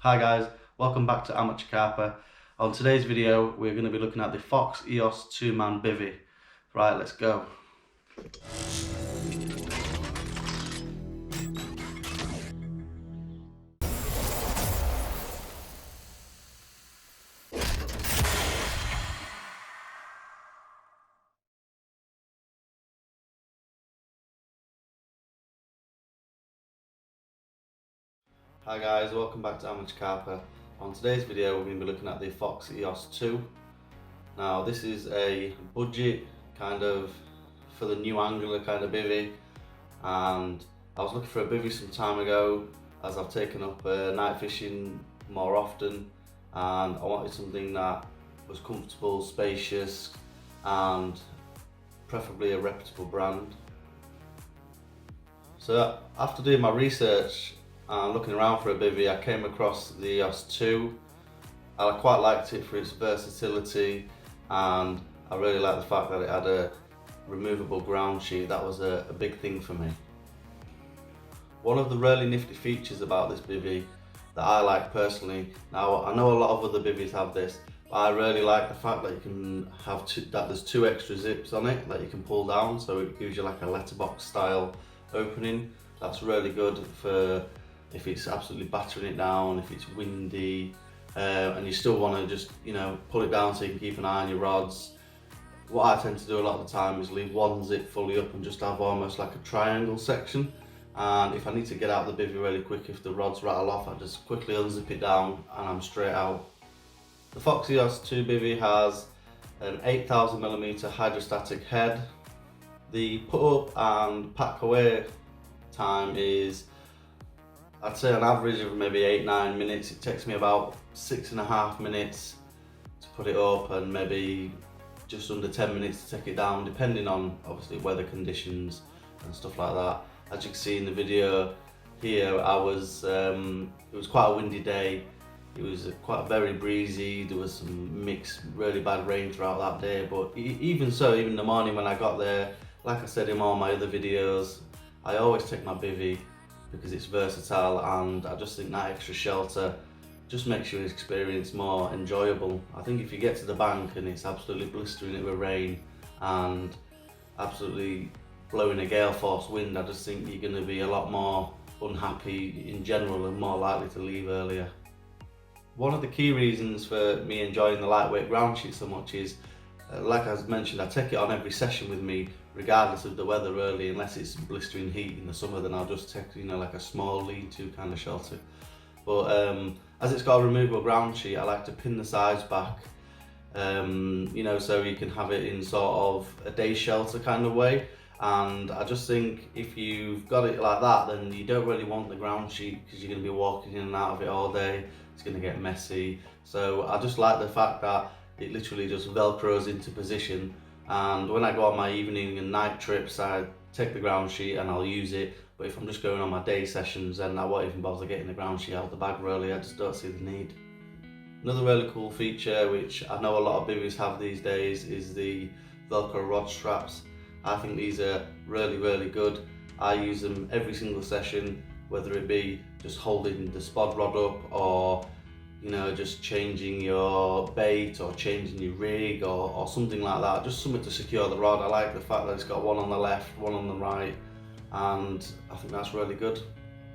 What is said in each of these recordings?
Hi guys, welcome back to Amateur Carper. On today's video we're going to be looking at the Fox Eos 2-man bivvy. Right, let's go. Hi guys, welcome back to Amateur Carper. On today's video we're going to be looking at the Fox Eos 2. Now this is a budget kind of for the new angler kind of bivvy, and I was looking for a bivvy some time ago as I've taken up night fishing more often, and I wanted something that was comfortable, spacious, and preferably a reputable brand. So after doing my research and looking around for a bivvy, I came across the Eos 2. I quite liked it for its versatility, and I really liked the fact that it had a removable ground sheet. That was a big thing for me. One of the really nifty features about this bivvy that I like personally, now I know a lot of other bivvies have this, but I really like the fact that you can have that there's two extra zips on it that you can pull down, so it gives you like a letterbox style opening. That's really good for if it's absolutely battering it down, if it's windy, and you still want to just, pull it down so you can keep an eye on your rods. What I tend to do a lot of the time is leave one zip fully up and just have almost like a triangle section. And if I need to get out the bivvy really quick, if the rods rattle off, I just quickly unzip it down and I'm straight out. The Fox Eos 2 bivvy has an 8000mm hydrostatic head. The put up and pack away time is, I'd say, an average of maybe 8-9 minutes. It takes me about 6.5 minutes to put it up, and maybe just under 10 minutes to take it down, depending on obviously weather conditions and stuff like that. As you can see in the video here, it was quite a windy day. It was quite very breezy. There was some mixed really bad rain throughout that day, but even so, even in the morning when I got there, like I said in all my other videos, I always take my bivvy because it's versatile, and I just think that extra shelter just makes your experience more enjoyable. I think if you get to the bank and it's absolutely blistering it with rain and absolutely blowing a gale force wind, I just think you're going to be a lot more unhappy in general and more likely to leave earlier. One of the key reasons for me enjoying the lightweight ground sheet so much is, like I mentioned, I take it on every session with me regardless of the weather really, unless it's blistering heat in the summer, then I'll just take like a small lean-to kind of shelter. But as it's got a removable ground sheet, I like to pin the sides back, so you can have it in sort of a day shelter kind of way. And I just think if you've got it like that, then you don't really want the ground sheet because you're going to be walking in and out of it all day. It's going to get messy. So I just like the fact that it literally just velcros into position, and when I go on my evening and night trips, I take the ground sheet and I'll use it. But if I'm just going on my day sessions, then I won't even bother getting the ground sheet out of the bag really. I just don't see the need. Another really cool feature, which I know a lot of bivvies have these days, is the Velcro rod straps. I think these are really, really good. I use them every single session, whether it be just holding the spod rod up, or just changing your bait or changing your rig or something like that. Just something to secure the rod. I like the fact that it's got one on the left, one on the right, and I think that's really good.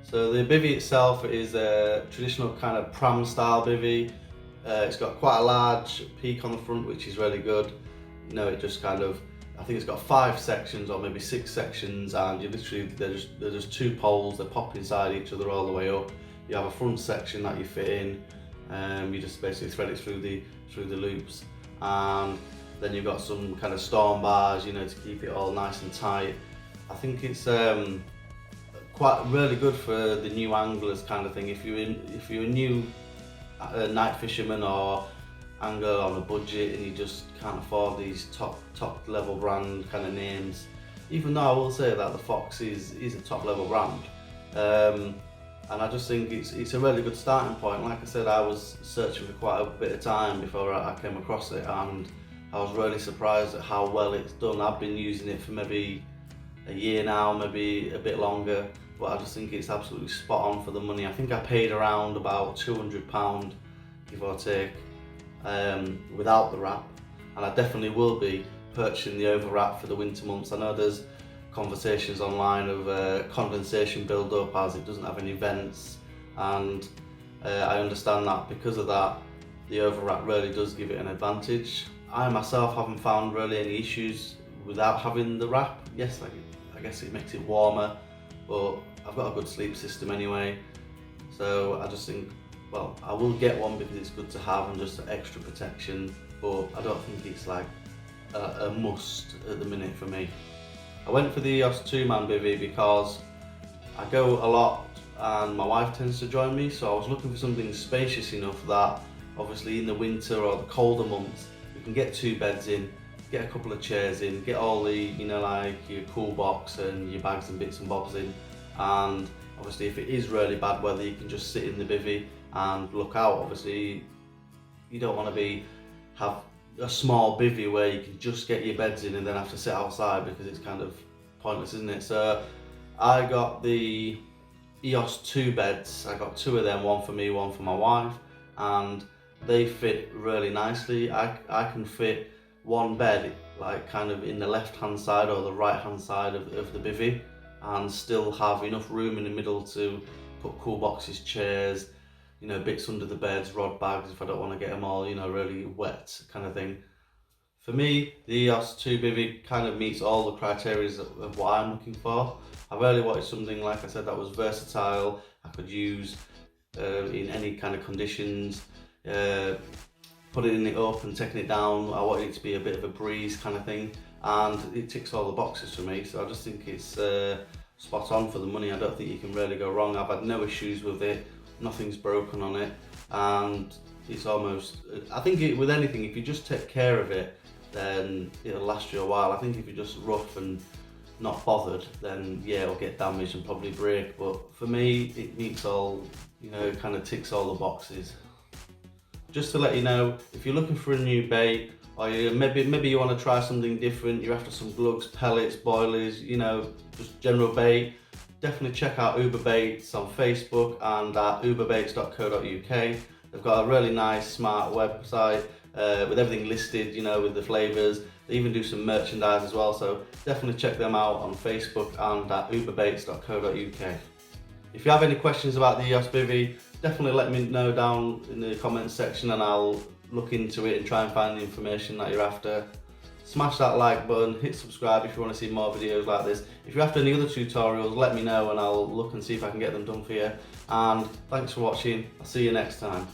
So the bivvy itself is a traditional kind of pram style bivvy. It's got quite a large peak on the front, which is really good. It just kind of, I think it's got 5 sections or maybe 6 sections, and you literally, they're just 2 poles that pop inside each other all the way up. You have a front section that you fit in, you just basically thread it through the loops, and then you've got some kind of storm bars, to keep it all nice and tight. I think it's quite really good for the new anglers kind of thing. If you're a new night fisherman or angler on a budget and you just can't afford these top level brand kind of names, even though I will say that the Fox is a top level brand, and I just think it's a really good starting point. Like I said, I was searching for quite a bit of time before I came across it, and I was really surprised at how well it's done. I've been using it for maybe a year now, maybe a bit longer, but I just think it's absolutely spot on for the money. I think I paid around about £200, give or take, without the wrap, and I definitely will be purchasing the over wrap for the winter months. I know there's conversations online of condensation build up as it doesn't have any vents, and I understand that because of that the over wrap really does give it an advantage. I myself haven't found really any issues without having the wrap. Yes, I guess it makes it warmer, but I've got a good sleep system anyway, so I just think, well, I will get one because it's good to have and just extra protection, but I don't think it's like a must at the minute for me. I went for the Eos 2-man bivvy because I go a lot and my wife tends to join me, so I was looking for something spacious enough that obviously in the winter or the colder months we can get 2 beds in, get a couple of chairs in, get all the, you know, like your cool box and your bags and bits and bobs in, and obviously if it is really bad weather you can just sit in the bivvy and look out. Obviously you don't want to have a small bivvy where you can just get your beds in and then have to sit outside, because it's kind of pointless, isn't it? So I got the Eos 2 beds. I got 2 of them, one for me, one for my wife, and they fit really nicely. I can fit one bed like kind of in the left hand side or the right hand side of the bivvy, and still have enough room in the middle to put cool boxes, chairs, you know, bits under the beds, rod bags if I don't want to get them all, you know, really wet kind of thing. For me, the Eos 2 bivvy kind of meets all the criteria of what I'm looking for. I really wanted something, like I said, that was versatile, I could use in any kind of conditions, putting it up and taking it down. I wanted it to be a bit of a breeze kind of thing, and it ticks all the boxes for me, so I just think it's spot on for the money. I don't think you can really go wrong. I've had no issues with it, nothing's broken on it, and it's almost, I think with anything, if you just take care of it, then it'll last you a while. I think if you're just rough and not bothered, then yeah, it'll get damaged and probably break, but for me it meets all, you know, it kind of ticks all the boxes. Just to let you know, if you're looking for a new bait, or maybe you want to try something different, you're after some glugs, pellets, boilies, you know, just general bait, definitely check out Uber Baits on Facebook and at uberbaits.co.uk. They've got a really nice, smart website with everything listed, you know, with the flavours. They even do some merchandise as well, so definitely check them out on Facebook and at uberbaits.co.uk. If you have any questions about the Eos bivvy, definitely let me know down in the comments section and I'll look into it and try and find the information that you're after. Smash that like button, hit subscribe if you want to see more videos like this. If you're after any other tutorials, let me know and I'll look and see if I can get them done for you. And thanks for watching, I'll see you next time.